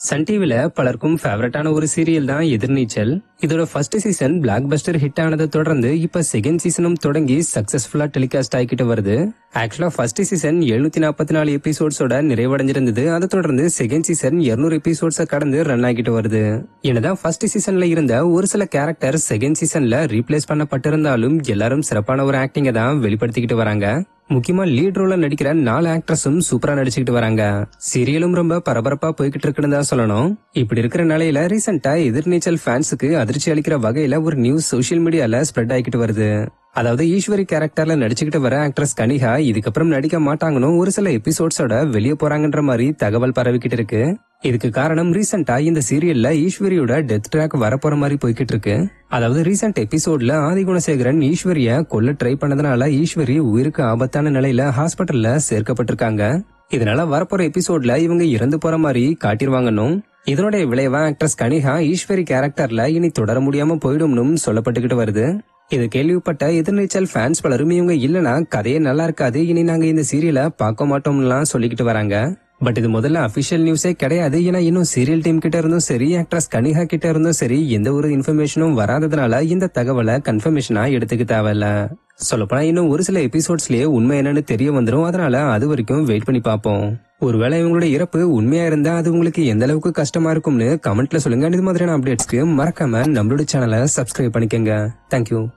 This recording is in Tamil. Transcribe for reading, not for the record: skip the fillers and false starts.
சன் டிவில பலருக்கும் ஃபேவரட்டான ஒரு சீரியல் தான் எதிர்நீச்சல். இதோட first season black Bastar hit ஆனதை தொடர்ந்து இப்ப செகண்ட் சீசனும் தொடங்கி சக்சஸ்ஃபுல்லா டெலிகாஸ்ட் ஆகிட்டு வருது. ஆக்சுவலா ஃபர்ஸ்ட் சீசன் 744 எபிசோட்ஸோட நிறைவடைஞ்சிருந்தது. அதை தொடர்ந்து செகண்ட் சீசன் 200 எபிசோட்ஸை கடந்து ரன் ஆகிட்டு வருது. என்னதான் ஃபர்ஸ்ட் சீசன்ல இருந்த ஒரு சில கேரக்டர் செகண்ட் சீசன்ல ரீப்ளேஸ் பண்ணப்பட்டிருந்தாலும் எல்லாரும் சிறப்பான ஒரு ஆக்டிங்கை தான் வெளிப்படுத்திக்கிட்டு வராங்க. முக்கியமா லீட் ரோல நடிக்கிற 4 ஆக்ட்ரஸும் சூப்பரா நடிச்சுக்கிட்டு வராங்க. சீரியலும் ரொம்ப பரபரப்பா போய்கிட்டு இருக்குன்னு தான் சொல்லணும். இப்படி இருக்கிற நிலையில ரீசெண்டா எதிர்நீச்சல் ஃபேன்ஸுக்கு அதிர்ச்சி அளிக்கிற வகையில ஒரு நியூஸ் சோசியல் மீடியால ஸ்ப்ரெட் ஆகிட்டு வருது. அதாவது ஈஸ்வரி கேரக்டர்ல நடிச்சுக்கிட்டு வர ஆக்ட்ரஸ் கனிகா இதுக்கப்புறம் நடிக்க மாட்டாங்கன்னு ஒரு சில எபிசோட்ஸோட வெளியே போறாங்கன்ற மாதிரி தகவல் பரவிக்கிட்டு இருக்கு. இதுக்கு காரணம் ரீசெண்டா இந்த சீரியல்ல ஈஸ்வரியோட டெத் ட்ராக் வரப்போற மாதிரி போய்கிட்டு இருக்கு. அதாவது ரீசெண்ட் எபிசோட்ல ஆதிகுணசேகரன் ஈஸ்வரிய கொல்ல ட்ரை பண்ணதுனால ஈஸ்வரி உயிருக்கு ஆபத்தான நிலையில ஹாஸ்பிட்டல்ல சேர்க்கப்பட்டிருக்காங்க. இதனால வரப்போற எபிசோட்ல இவங்க இறந்து போற மாதிரி காட்டிடுவாங்கன்னும் இதனுடைய விளைவா ஆக்ட்ரஸ் கனிகா ஈஸ்வரி கேரக்டர்ல இனி தொடர முடியாம போயிடும்னு சொல்லப்பட்டுக்கிட்டு வருது. இது கேள்விப்பட்ட எதிர்நீச்சல் ஃபேன்ஸ் பலரும் இவங்க இல்லனா கதையே நல்லா இருக்காது, இனி நாங்க இந்த சீரியலை பார்க்க மாட்டோம்லாம் சொல்லிக்கிட்டு வராங்க. பட் இது முதல்ல அபிஷியல் நியூஸே கிடையாது. ஏன்னா இன்னும் சீரியல் டீம் கிட்ட இருந்தும் சரி, ஆக்ட்ரஸ் கனிகா கிட்ட இருந்தும் சரி எந்த ஒரு இன்ஃபர்மேஷனும் வராததுனால இந்த தகவலை கன்ஃபர்மேஷனா எடுத்துக்க தேவையில்ல. சொல்லப்போனா இன்னும் ஒரு சில எபிசோட்ஸ்லயே உண்மை என்னன்னு தெரிய வந்துடும். அதனால அது வரைக்கும் வெயிட் பண்ணி பார்ப்போம். ஒருவேளை இவங்களோட இறப்பு உண்மையா இருந்தா அது உங்களுக்கு எந்த அளவுக்கு கஷ்டமா இருக்கும்னு கமெண்ட்ல சொல்லுங்க. இது மாதிரியான அப்டேட்ஸ்க்கு மறக்காம நம்மளோட சேனலை சப்ஸ்கிரைப் பண்ணிக்கங்க. தேங்க்யூ.